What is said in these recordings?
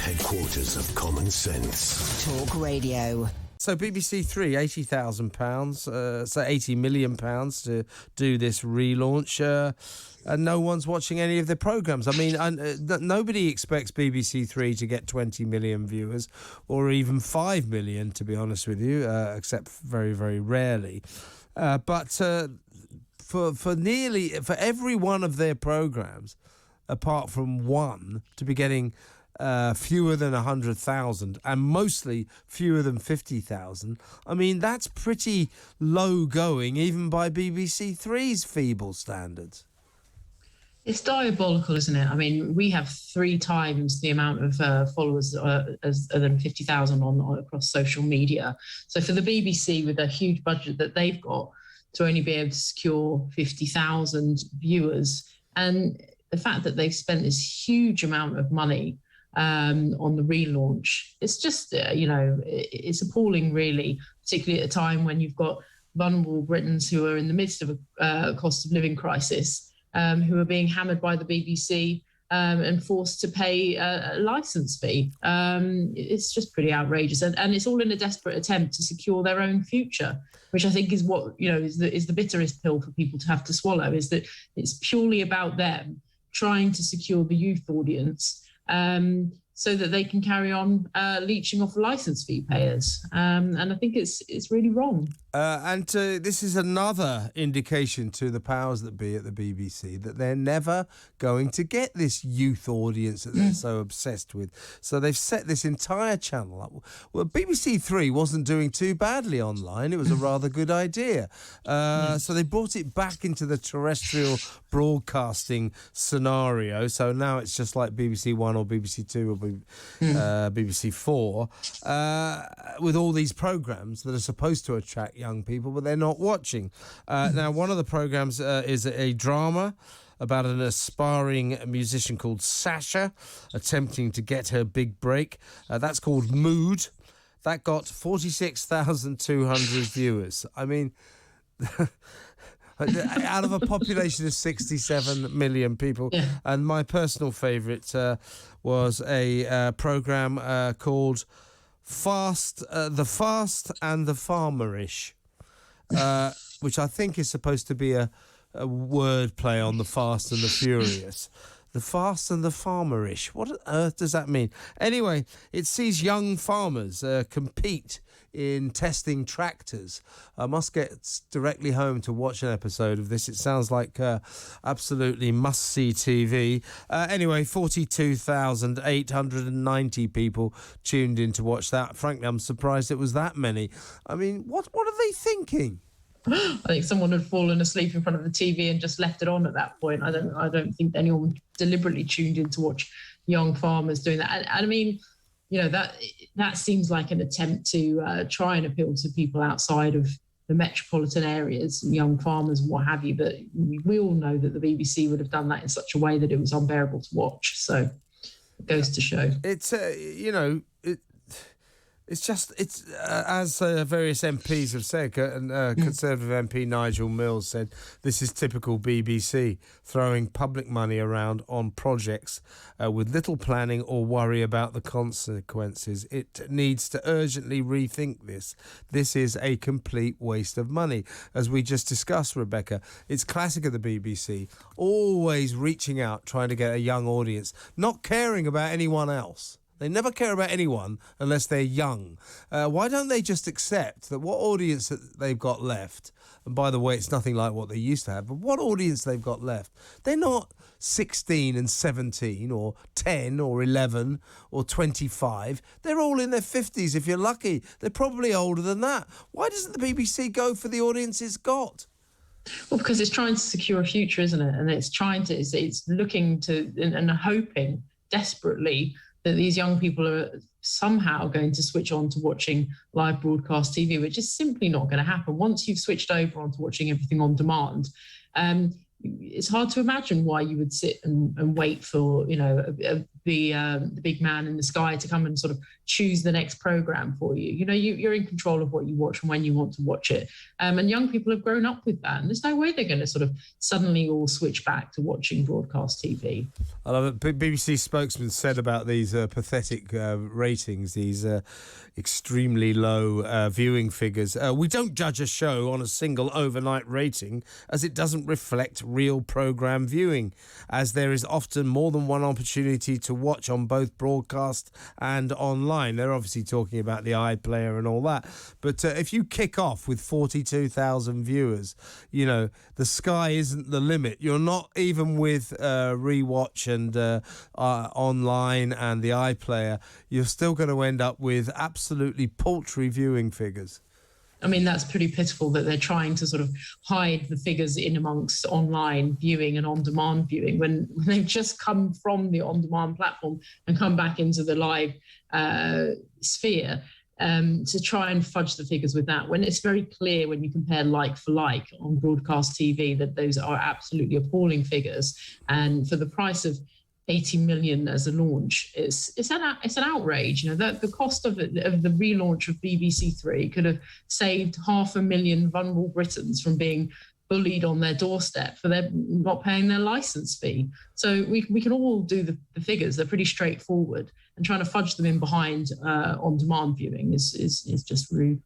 Headquarters of common sense. Talk Radio. So BBC Three, £80,000, so £80 million to do this relaunch, and no one's watching any of the programmes. I mean, nobody expects BBC Three to get 20 million viewers, or even 5 million, to be honest with you, except very, very rarely. But for every one of their programmes, apart from one, to be getting fewer than 100,000 and mostly fewer than 50,000. I mean, that's pretty low going, even by BBC Three's feeble standards. It's diabolical, isn't it? I mean, we have 3 times the amount of followers than 50,000 on across social media. So for the BBC, with a huge budget that they've got, to only be able to secure 50,000 viewers, and the fact that they've spent this huge amount of money on the relaunch, it's just, it's appalling, really, particularly at a time when you've got vulnerable Britons who are in the midst of a cost of living crisis, who are being hammered by the BBC and forced to pay a licence fee. It's just pretty outrageous. And it's all in a desperate attempt to secure their own future, which I think is what, is the bitterest pill for people to have to swallow, is that it's purely about them trying to secure the youth audience, so that they can carry on leeching off licence fee payers. And I think it's really wrong. And this is another indication to the powers that be at the BBC that they're never going to get this youth audience that they're so obsessed with. So they've set this entire channel up. Well, BBC Three wasn't doing too badly online. It was a rather good idea. So they brought it back into the terrestrial broadcasting scenario. So now it's just like BBC One or BBC Two or BBC Four, with all these programmes that are supposed to attract young people, but they're not watching. Now, one of the programmes is a drama about an aspiring musician called Sasha attempting to get her big break. That's called Mood. That got 46,200 viewers. I mean, out of a population of 67 million people. Yeah. And my personal favourite was a programme called The Fast and the Farmerish, which I think is supposed to be a word play on The Fast and the Furious. The Fast and the Farmerish. What on earth does that mean? Anyway, it sees young farmers compete in testing tractors. I must get directly home to watch an episode of this. It sounds like absolutely must-see TV. Anyway, 42,890 people tuned in to watch that. Frankly, I'm surprised it was that many. I mean, what are they thinking? I think someone had fallen asleep in front of the TV and just left it on at that point. I don't think anyone deliberately tuned in to watch young farmers doing that. And I mean, that seems like an attempt to try and appeal to people outside of the metropolitan areas, young farmers and what have you. But we all know that the BBC would have done that in such a way that it was unbearable to watch. So it goes to show. It's It's as various MPs have said, and Conservative MP Nigel Mills said, this is typical BBC, throwing public money around on projects with little planning or worry about the consequences. It needs to urgently rethink this. This is a complete waste of money. As we just discussed, Rebecca, it's classic of the BBC, always reaching out, trying to get a young audience, not caring about anyone else. They never care about anyone unless they're young. Why don't they just accept that what audience that they've got left, and by the way, it's nothing like what they used to have, but what audience they've got left, they're not 16 and 17 or 10 or 11 or 25. They're all in their 50s if you're lucky. They're probably older than that. Why doesn't the BBC go for the audience it's got? Well, because it's trying to secure a future, isn't it? And it's looking to and hoping desperately that these young people are somehow going to switch on to watching live broadcast TV, which is simply not going to happen. Once you've switched over onto watching everything on demand, it's hard to imagine why you would sit and wait for, the big man in the sky to come and sort of choose the next program for you. You're in control of what you watch and when you want to watch it. And young people have grown up with that. And there's no way they're going to sort of suddenly all switch back to watching broadcast TV. I love it. BBC spokesman said about these pathetic ratings, these extremely low viewing figures. We don't judge a show on a single overnight rating, as it doesn't reflect real programme viewing, as there is often more than one opportunity to watch on both broadcast and online. They're obviously talking about the iPlayer and all that. But if you kick off with 42,000 viewers, the sky isn't the limit. You're not, even with Rewatch and online and the iPlayer, you're still going to end up with absolutely paltry viewing figures. I mean, that's pretty pitiful that they're trying to sort of hide the figures in amongst online viewing and on-demand viewing when they've just come from the on-demand platform and come back into the live sphere to try and fudge the figures with that, when it's very clear when you compare like for like on broadcast TV that those are absolutely appalling figures. And for the price of 80 million as a launch, it's an outrage. The cost of the relaunch of BBC Three could have saved 500,000 vulnerable Britons from being bullied on their doorstep for their not paying their licence fee. So we can all do the figures. They're pretty straightforward, and trying to fudge them in behind on-demand viewing is just rude.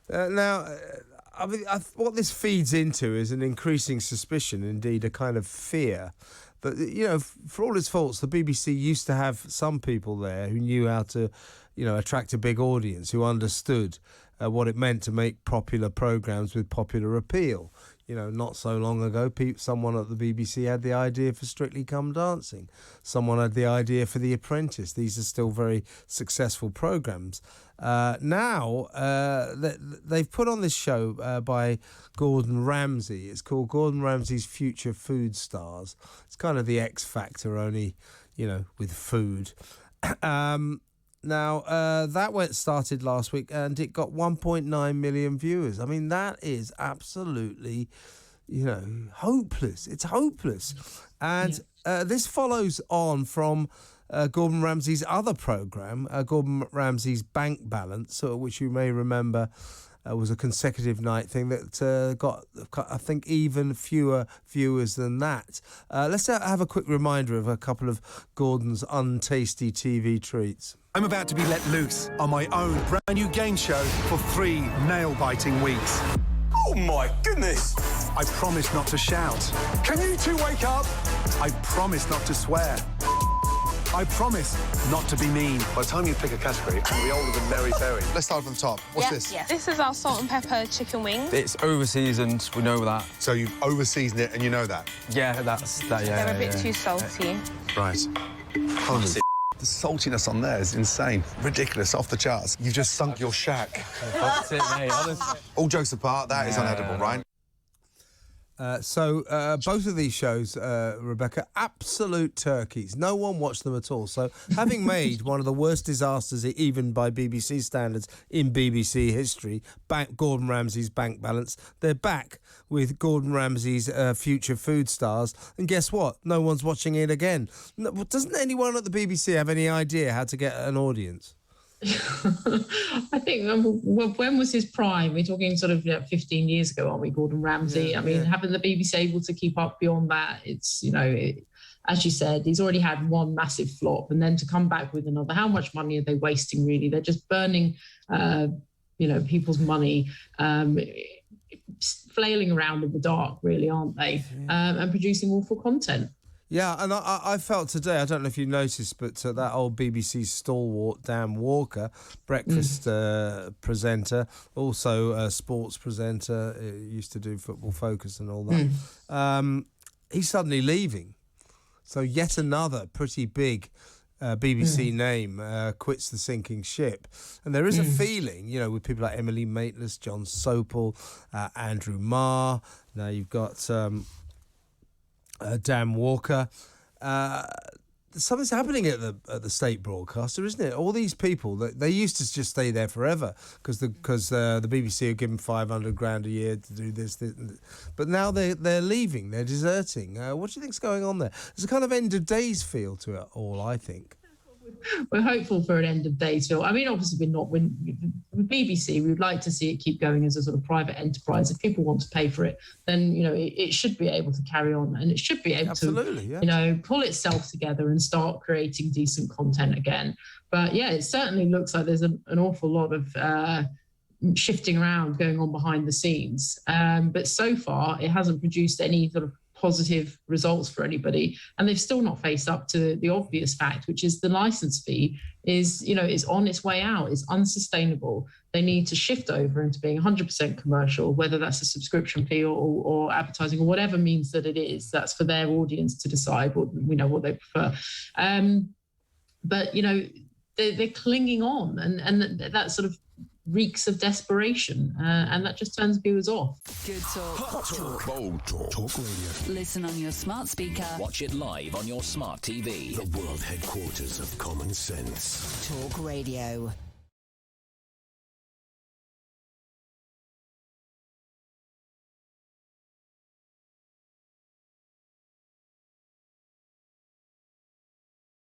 What this feeds into is an increasing suspicion, indeed a kind of fear, that, for all its faults, the BBC used to have some people there who knew how to, attract a big audience, who understood what it meant to make popular programmes with popular appeal. Not so long ago, someone at the BBC had the idea for Strictly Come Dancing. Someone had the idea for The Apprentice. These are still very successful programmes. Now, they've put on this show by Gordon Ramsay. It's called Gordon Ramsay's Future Food Stars. It's kind of the X Factor, only, with food. Now, that started last week and it got 1.9 million viewers. I mean, that is absolutely, hopeless. It's hopeless. And this follows on from Gordon Ramsay's other programme, Gordon Ramsay's Bank Balance, which you may remember was a consecutive night thing that got, I think, even fewer viewers than that. Let's have a quick reminder of a couple of Gordon's untasty TV treats. I'm about to be let loose on my own brand new game show for 3 nail-biting weeks. Oh my goodness! I promise not to shout. Can you two wake up? I promise not to swear. I promise not to be mean. By the time you pick a category, I'll be older than Mary Berry. Let's start from the top. What's this? Yeah. This is our salt and pepper chicken wings. It's over-seasoned, we know that. So you've over-seasoned it and you know that? Yeah, that's that, yeah. They're a bit too salty. Right. Holy the saltiness on there is insane. Ridiculous, off the charts. You've just sunk your shack. That's it, mate, honestly. All jokes apart, that is unedible, right? So both of these shows, Rebecca, absolute turkeys. No one watched them at all. So having made one of the worst disasters, even by BBC standards, in BBC history, Gordon Ramsay's Bank Balance, they're back with Gordon Ramsay's Future Food Stars. And guess what? No one's watching it again. No, doesn't anyone at the BBC have any idea how to get an audience? I think, when was his prime? We're talking sort of 15 years ago, aren't we, Gordon Ramsay? Yeah, I mean, haven't the BBC able to keep up beyond that? It's, as you said, he's already had one massive flop, and then to come back with another. How much money are they wasting, really? They're just burning, people's money, flailing around in the dark, really, aren't they? And producing awful content. Yeah, and I felt today, I don't know if you noticed, but that old BBC stalwart, Dan Walker, breakfast presenter, also sports presenter, used to do Football Focus and all that, he's suddenly leaving. So yet another pretty big BBC name quits the sinking ship. And there is a feeling, with people like Emily Maitlis, John Sopel, Andrew Marr, now you've got... Dan Walker. something's happening at the state broadcaster, isn't it? All these people they used to just stay there forever because the BBC are given $500,000 a year to do this, but now they're leaving, they're deserting. What do you think's going on there? There's a kind of end of days feel to it all, I think. We're hopeful for an end of days, Phil. I mean, obviously, we're not. With BBC, we would like to see it keep going as a sort of private enterprise. If people want to pay for it, then it should be able to carry on, and it should be able to, pull itself together and start creating decent content again. But yeah, it certainly looks like there's an awful lot of shifting around going on behind the scenes. But so far, it hasn't produced any sort of positive results for anybody, and they've still not faced up to the obvious fact, which is the license fee is on its way out. It's unsustainable. They need to shift over into being 100% commercial, whether that's a subscription fee or advertising or whatever means that it is. That's for their audience to decide what they prefer. But they're clinging on, and that sort of reeks of desperation, and that just turns viewers off. Good talk. Hot talk. Bold talk. Talk radio. Listen on your smart speaker. Watch it live on your smart TV. The world headquarters of common sense. Talk Radio.